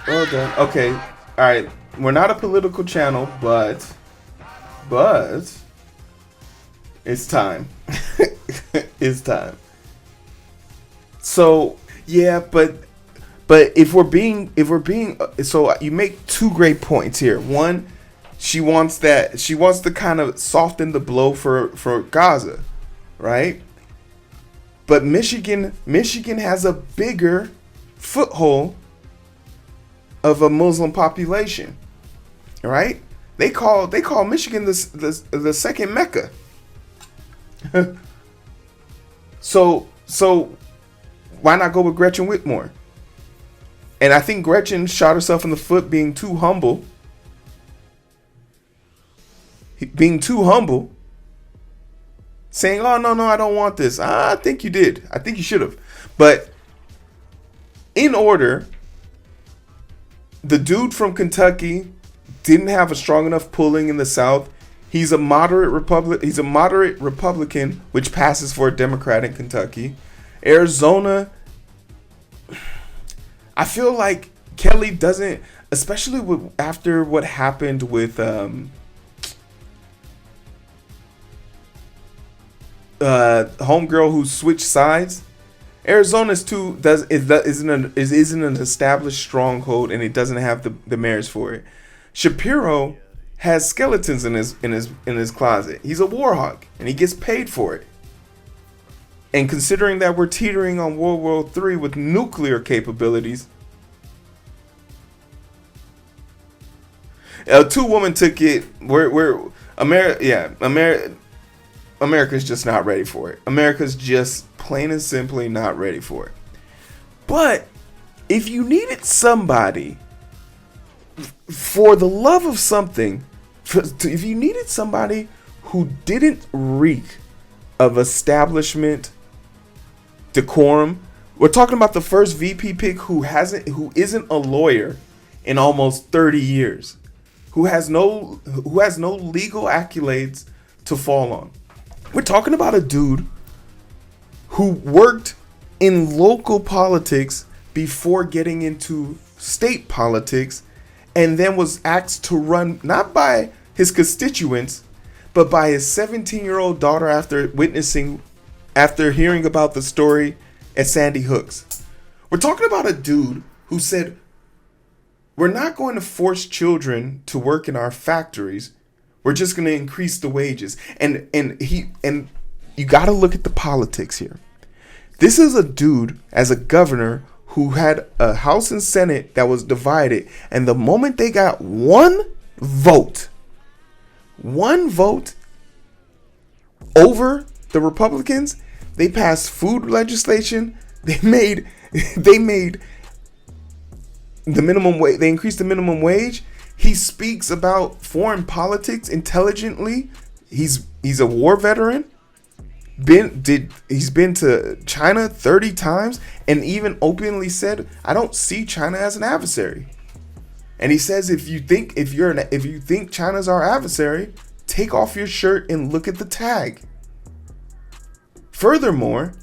Well done. Okay. All right. We're not a political channel, but it's time. It's time. So yeah, but if we're being so you make two great points here. One, she wants to kind of soften the blow for Gaza, right? But Michigan has a bigger foothold of a Muslim population, right? They call Michigan the second Mecca. So why not go with Gretchen Whitmore? And I think Gretchen shot herself in the foot being too humble. Saying, "Oh no, I don't want this." I think you did. I think you should have. But in order, the dude from Kentucky didn't have a strong enough pulling in the South. He's a moderate Republican, which passes for a Democrat in Kentucky. Arizona, I feel like Kelly doesn't, especially after what happened with homegirl who switched sides. Arizona's isn't an established stronghold, and it doesn't have the merits for it. Shapiro has skeletons in his closet. He's a war hawk, and he gets paid for it. And considering that we're teetering on World War III with nuclear capabilities, a two-woman ticket. America's just not ready for it. America's just plain and simply not ready for it. But if you needed somebody, for the love of something, if you needed somebody who didn't reek of establishment decorum, we're talking about the first VP pick who isn't a lawyer in almost 30 years, who has no legal accolades to fall on. We're talking about a dude who worked in local politics before getting into state politics, and then was asked to run not by his constituents, but by his 17-year-old daughter after hearing about the story at Sandy Hook's. We're talking about a dude who said, "We're not going to force children to work in our factories. We're just going to increase the wages." And you got to look at the politics here. This is a dude as a governor who had a House and Senate that was divided, and the moment they got one vote over the Republicans, they passed food legislation. They made the minimum wage. They increased the minimum wage. He speaks about foreign politics intelligently. He's a war veteran. He's been to China 30 times, and even openly said, "I don't see China as an adversary." And he says, if you think China's our adversary, take off your shirt and look at the tag. Furthermore,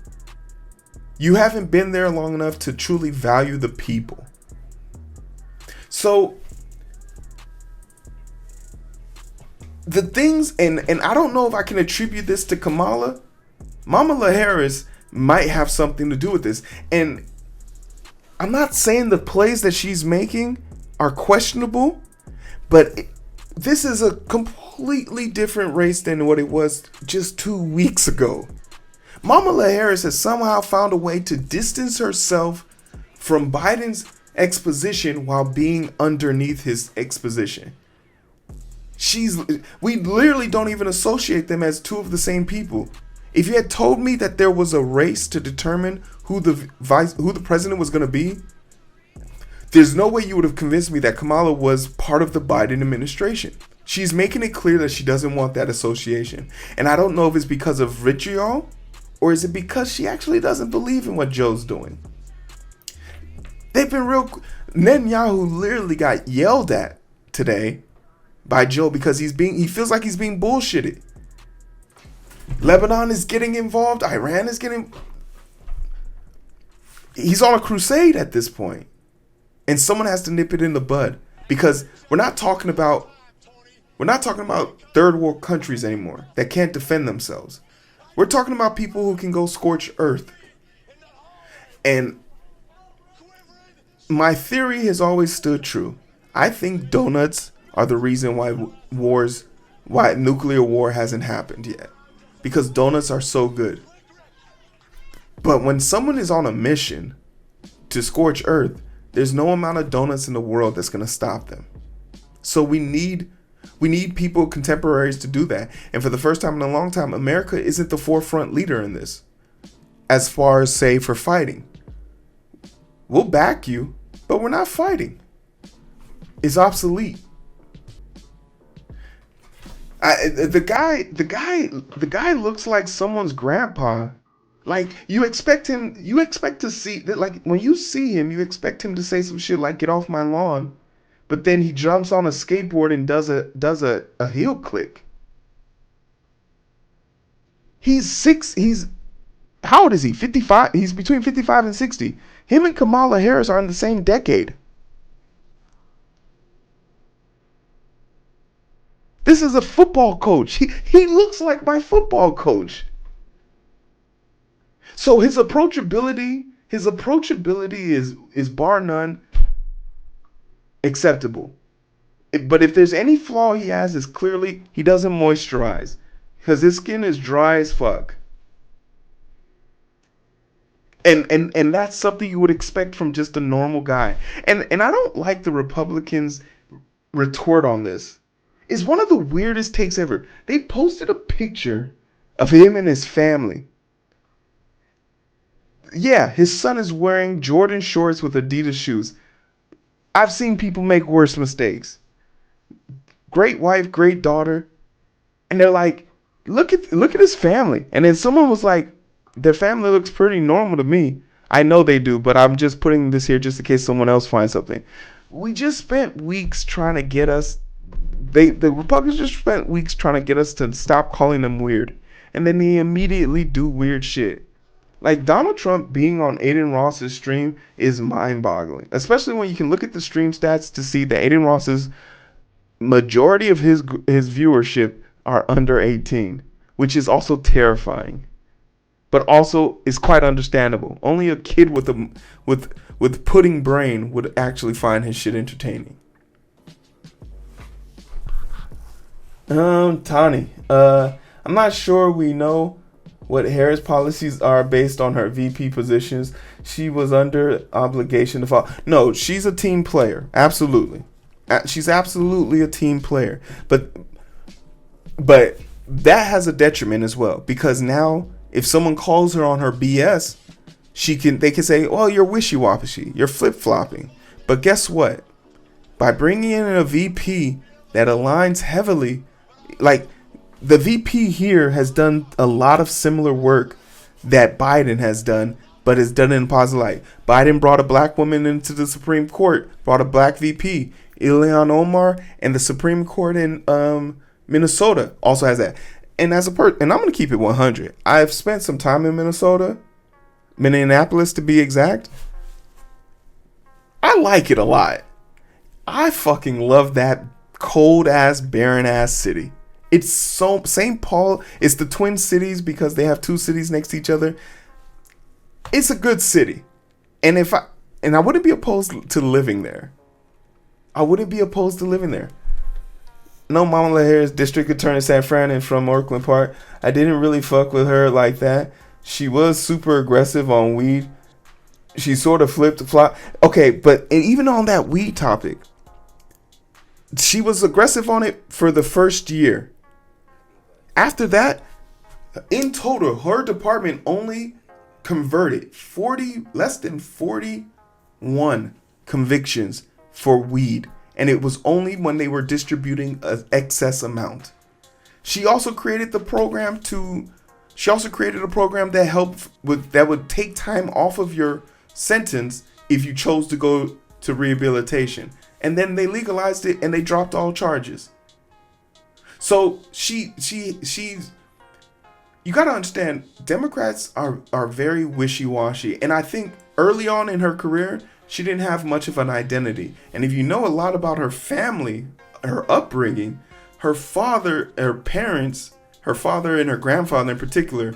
you haven't been there long enough to truly value the people. So the things, and I don't know if I can attribute this to Kamala. Kamala Harris might have something to do with this. And I'm not saying the plays that she's making are questionable, but this is a completely different race than what it was just 2 weeks ago. Kamala Harris has somehow found a way to distance herself from Biden's exposition while being underneath his exposition. We literally don't even associate them as two of the same people. If you had told me that there was a race to determine who the president was going to be, there's no way you would have convinced me that Kamala was part of the Biden administration. She's making it clear that she doesn't want that association. And I don't know if it's because of vitriol or is it because she actually doesn't believe in what Joe's doing. They've been Netanyahu literally got yelled at today by Joe because he feels like he's being bullshitted. Lebanon is getting involved. Iran is getting... He's on a crusade at this point. And someone has to nip it in the bud, because we're not talking about third world countries anymore that can't defend themselves. We're talking about people who can go scorch earth. And my theory has always stood true. I think donuts are the reason why nuclear war hasn't happened yet. Because donuts are so good. But when someone is on a mission to scorch earth, there's no amount of donuts in the world that's going to stop them. So we need people, contemporaries, to do that. And for the first time in a long time, America isn't the forefront leader in this. As far as, say, for fighting. We'll back you, but we're not fighting. It's obsolete. The guy looks like someone's grandpa. Like, you expect to see, like, when you see him, you expect him to say some shit like, "Get off my lawn," but then he jumps on a skateboard and does a heel click. He's how old is he? 55? He's between 55 and 60. Him and Kamala Harris are in the same decade. This is a football coach. He looks like my football coach. So his approachability is bar none acceptable. But if there's any flaw he has, is clearly he doesn't moisturize, because his skin is dry as fuck. And that's something you would expect from just a normal guy. And I don't like the Republicans' retort on this. It's one of the weirdest takes ever. They posted a picture of him and his family. Yeah, his son is wearing Jordan shorts with Adidas shoes. I've seen people make worse mistakes. Great wife, great daughter. And they're like, look at his family. And then someone was like, their family looks pretty normal to me. I know they do, but I'm just putting this here just in case someone else finds something. We just spent weeks trying to get us, the Republicans just spent weeks trying to get us to stop calling them weird. And then they immediately do weird shit. Like, Donald Trump being on Aiden Ross's stream is mind-boggling. Especially when you can look at the stream stats to see that Aiden Ross's majority of his viewership are under 18. Which is also terrifying. But also is quite understandable. Only a kid with pudding brain would actually find his shit entertaining. Tani. I'm not sure we know what Harris' policies are based on her VP positions. She was under obligation to follow. No, she's a team player. Absolutely. She's absolutely a team player. But that has a detriment as well. Because now, if someone calls her on her BS, they can say, well, you're wishy-washy. You're flip-flopping. But guess what? By bringing in a VP that aligns heavily, like, the VP here has done a lot of similar work that Biden has done, but has done it in positive light. Biden brought a black woman into the Supreme Court, brought a black VP. Ilhan Omar and the Supreme Court in Minnesota also has that. And and I'm going to keep it 100. I've spent some time in Minneapolis to be exact. I like it a lot. I fucking love that cold ass, barren ass city. It's so St. Paul. It's the Twin Cities because they have two cities next to each other. It's a good city, and I wouldn't be opposed to living there. No, Kamala Harris, District Attorney San Fran and from Oakland Park. I didn't really fuck with her like that. She was super aggressive on weed. She sort of flipped the flop. Okay, but even on that weed topic, she was aggressive on it for the first year. After that, in total, her department only converted less than 41 convictions for weed. And it was only when they were distributing an excess amount. She also created a program that would take time off of your sentence if you chose to go to rehabilitation. And then they legalized it and they dropped all charges. So she's you got to understand, Democrats are very wishy-washy. And I think early on in her career, she didn't have much of an identity. And if you know a lot about her family, her upbringing, her father and her grandfather in particular,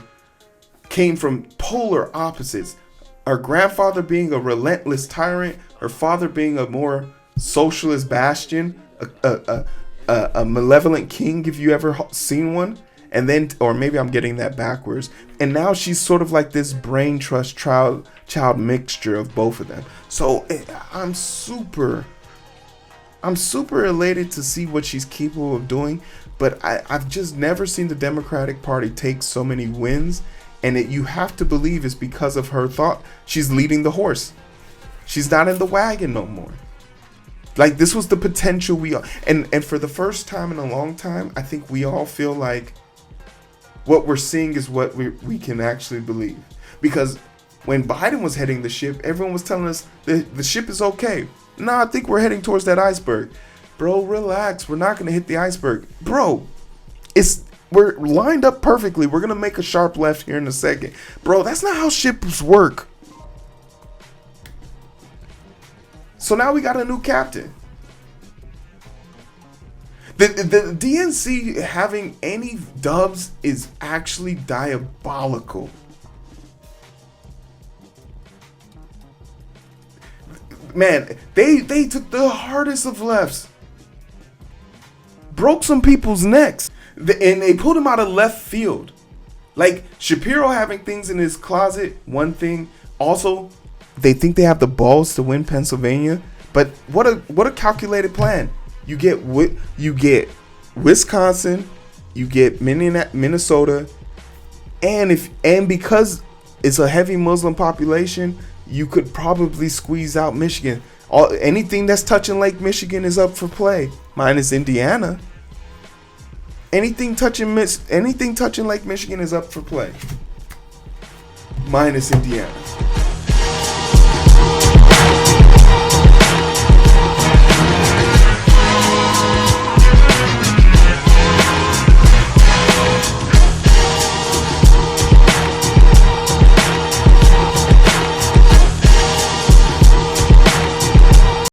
came from polar opposites. Her grandfather being a relentless tyrant, her father being a more socialist bastion, a malevolent king, if you ever seen one. And then, or maybe I'm getting that backwards. And now she's sort of like this brain trust child mixture of both of them. So I'm super elated to see what she's capable of doing. But I've just never seen the Democratic Party take so many wins. And you have to believe it's because of her thought. She's leading the horse. She's not in the wagon no more. Like, this was the potential and for the first time in a long time, I think we all feel like what we're seeing is what we can actually believe. Because when Biden was heading the ship, everyone was telling us the ship is okay. No, I think we're heading towards that iceberg. Bro, relax. We're not going to hit the iceberg. Bro, we're lined up perfectly. We're going to make a sharp left here in a second. Bro, that's not how ships work. So now we got a new captain. The DNC having any dubs is actually diabolical. Man, they took the hardest of lefts. Broke some people's necks. And they pulled him out of left field. Like, Shapiro having things in his closet, one thing. Also, they think they have the balls to win Pennsylvania. But what a calculated plan. You get Wisconsin, you get Minnesota, and because it's a heavy Muslim population, you could probably squeeze out Michigan. Anything that's touching Lake Michigan is up for play, minus Indiana. Anything touching Lake Michigan is up for play, minus Indiana.